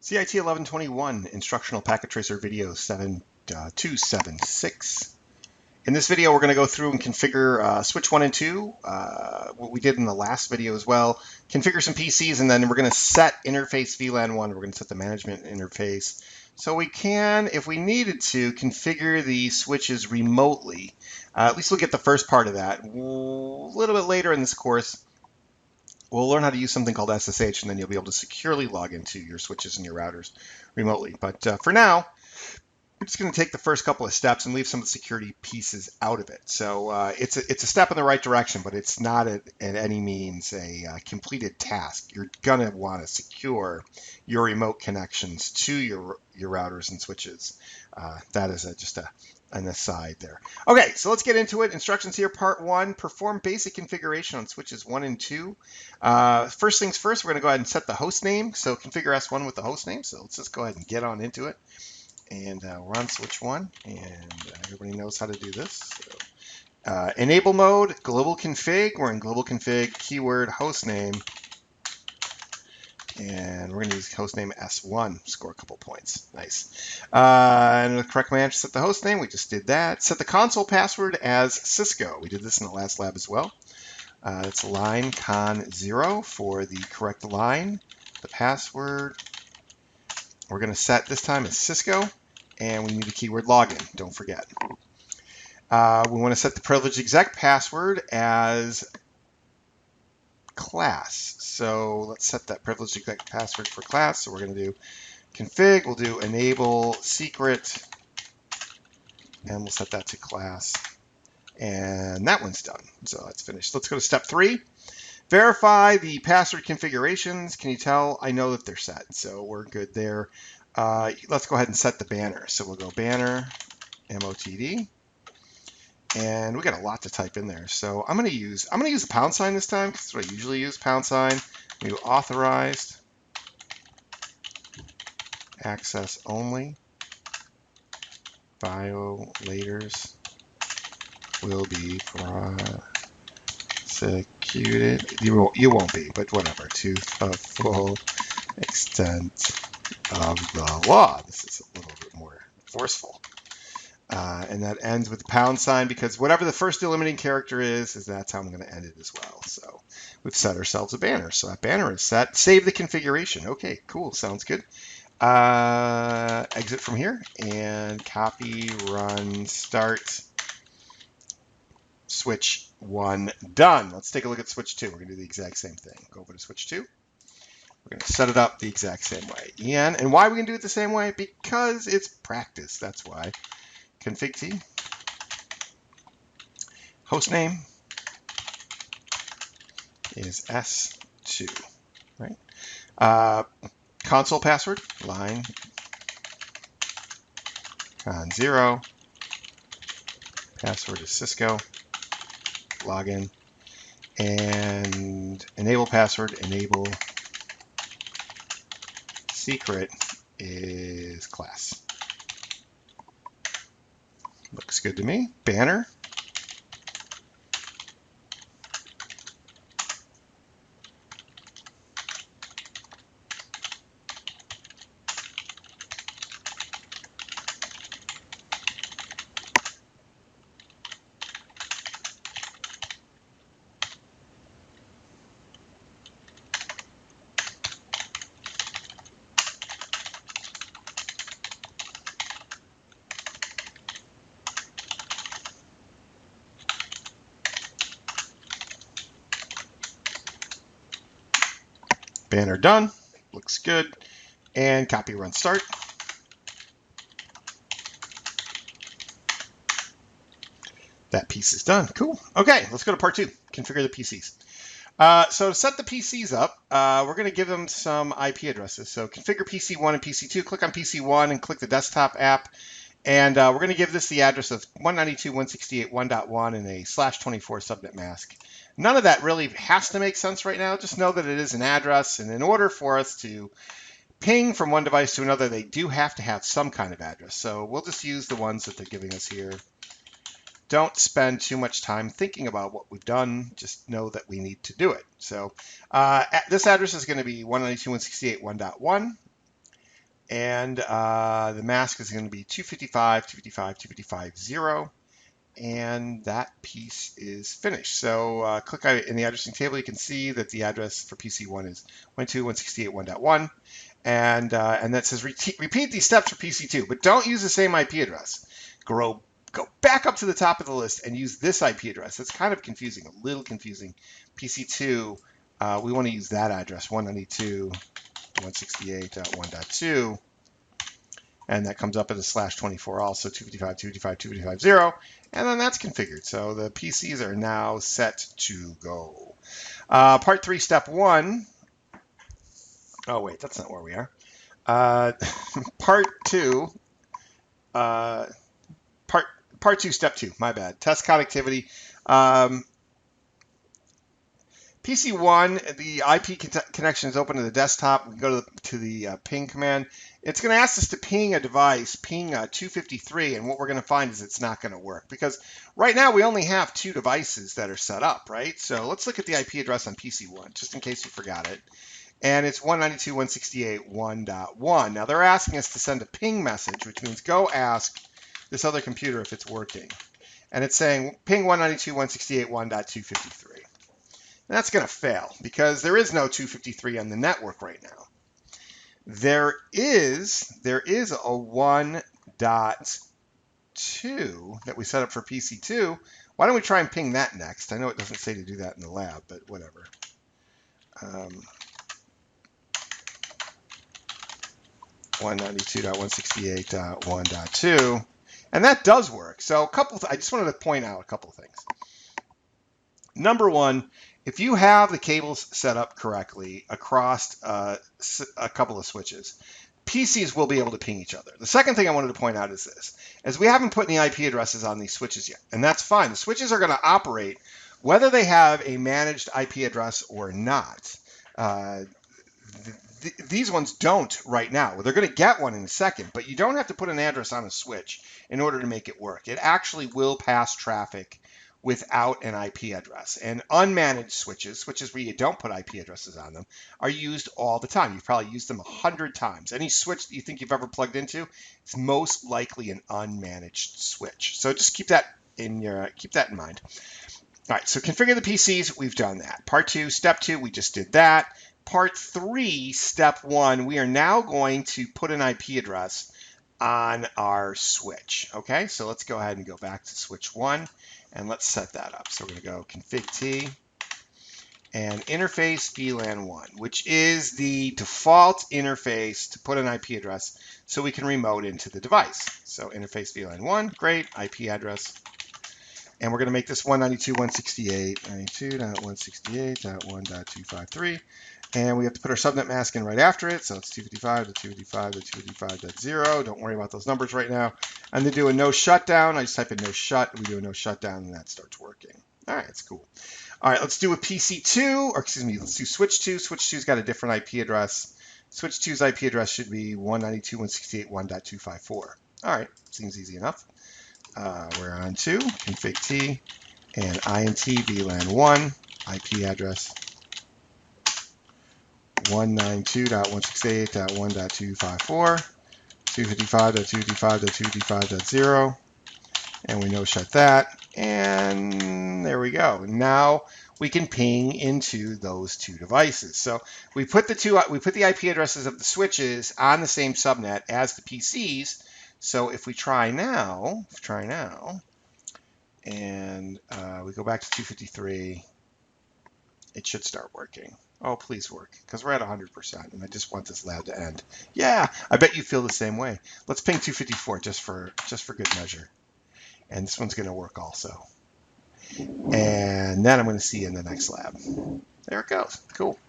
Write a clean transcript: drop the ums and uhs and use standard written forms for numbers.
CIT 1121 Instructional Packet Tracer Video 7276. In this video, we're going to go through and configure switch 1 and 2, what we did in the last video as well, configure some PCs, and then we're going to set interface VLAN 1. We're going to set the management interface. So we can, if we needed to, configure the switches remotely. At least we'll get the first part of that. A little bit later in this course, we'll learn how to use something called SSH, and then you'll be able to securely log into your switches and your routers remotely. But for now, we're just going to take the first couple of steps and leave some of the security pieces out of it. So it's a step in the right direction, but it's not at any means a completed task. You're going to want to secure your remote connections to your routers and switches. That is just an aside there. Okay, so let's get into it. Instructions here, part 1, perform basic configuration on switches 1 and 2. First things first, we're going to go ahead and set the host name. So configure S1 with the host name. So let's just go ahead and get on into it. And we're on switch 1, and everybody knows how to do this. So, enable mode, global config. We're in global config, keyword hostname, and we're going to use hostname S1, score a couple points. Nice. And the correct command to set the hostname, we just did that. Set the console password as Cisco. We did this in the last lab as well. It's line con 0 for the correct line. The password we're going to set this time as Cisco. And we need the keyword login, don't forget. We want to set the privileged exec password as class. So let's set that privileged exec password for class. So we're going to do config, we'll do enable secret, and we'll set that to class. And that one's done. So that's finished. Let's go to step 3. Verify the password configurations. Can you tell? I know that they're set, so we're good there. Let's go ahead and set the banner. So we'll go banner, MOTD, and we got a lot to type in there. So I'm going to use the pound sign this time because that's what I usually use. Pound sign. We do authorized, access only, violators will be prosecuted. You won't be, but whatever. To the full extent of the law. This is a little bit more forceful. And that ends with the pound sign because whatever the first delimiting character is that's how I'm going to end it as well. So we've set ourselves a banner. So that banner is set. Save the configuration. Okay, cool. Sounds good. Exit from here and copy, run, start. Switch 1 done. Let's take a look at switch 2. We're going to do the exact same thing. Go over to switch 2. We're going to set it up the exact same way. And why are we going to do it the same way? Because it's practice. That's why. Config T. Hostname is S2. Right? Console password, line con 0. Password is Cisco. Login. And enable password, enable secret is class. Looks good to me. Banner. Banner done. Looks good. And copy, run, start. That piece is done. Cool. Okay, let's go to part 2. Configure the PCs. So to set the PCs up, we're going to give them some IP addresses. So configure PC1 and PC2. Click on PC1 and click the desktop app. And we're going to give this the address of 192.168.1.1 and a /24 subnet mask. None of that really has to make sense right now. Just know that it is an address. And in order for us to ping from one device to another, they do have to have some kind of address. So we'll just use the ones that they're giving us here. Don't spend too much time thinking about what we've done. Just know that we need to do it. So this address is going to be 192.168.1.1. And the mask is going to be 255, 255, 255, 0. And that piece is finished. So click in the addressing table, you can see that the address for PC1 is 192.168.1.1. And that says repeat these steps for PC2, but don't use the same IP address. Go back up to the top of the list and use this IP address. It's kind of confusing, a little confusing. PC2, we want to use that address, 192.168.1.2. And that comes up as a /24 also, 255, 255, 255, 0. And then that's configured. So the PCs are now set to go. Part 3, step 1. Oh, wait, that's not where we are. Part 2. Part 2, step 2. My bad. Test connectivity. PC1, the IP connection is open to the desktop. We go to the ping command. It's going to ask us to ping a device, ping 253, and what we're going to find is it's not going to work because right now we only have 2 devices that are set up, right? So let's look at the IP address on PC1, just in case you forgot it. And it's 192.168.1.1. Now they're asking us to send a ping message, which means go ask this other computer if it's working. And it's saying ping 192.168.1.253. And that's going to fail because there is no 253 on the network right now. There is a 1.2 that we set up for PC2. Why don't we try and ping that next? I know it doesn't say to do that in the lab, but whatever. 192.168.1.2, and that does work. So I just wanted to point out a couple of things. Number one, if you have the cables set up correctly across a couple of switches, PCs will be able to ping each other. The second thing I wanted to point out is this, is we haven't put any IP addresses on these switches yet, and that's fine. The switches are going to operate whether they have a managed IP address or not. These ones don't right now. Well, they're going to get one in a second, but you don't have to put an address on a switch in order to make it work. It actually will pass traffic without an IP address. And unmanaged switches where you don't put IP addresses on them, are used all the time. You've probably used them 100 times. Any switch that you think you've ever plugged into, it's most likely an unmanaged switch. So just keep that in mind. All right, so configure the PCs, we've done that. Part 2, step 2, we just did that. Part 3, step 1, we are now going to put an IP address on our switch. Okay, so let's go ahead and go back to switch 1 and let's set that up. So we're going to go config T and interface VLAN 1, which is the default interface to put an IP address so we can remote into the device. So interface VLAN 1, great, IP address. And we're going to make this 192.168.1.253. And we have to put our subnet mask in right after it. So it's 255.255.255.0. Don't worry about those numbers right now. I'm going to do a no shutdown. I just type in no shut. We do a no shutdown, and that starts working. All right, that's cool. All right, let's do a PC2, or excuse me, let's do switch 2. Switch 2's got a different IP address. Switch 2's IP address should be 192.168.1.254. All right, seems easy enough. We're on to config T and INT VLAN 1 IP address 192.168.1.254, 255.255.255.0, and we no shut that, and there we go. Now we can ping into those 2 devices. So we put the IP addresses of the switches on the same subnet as the PCs. So if we try now, and we go back to 253, it should start working. Oh, please work, because we're at 100%, and I just want this lab to end. Yeah, I bet you feel the same way. Let's ping 254 just for good measure. And this one's going to work also. And then I'm going to see you in the next lab. There it goes. Cool.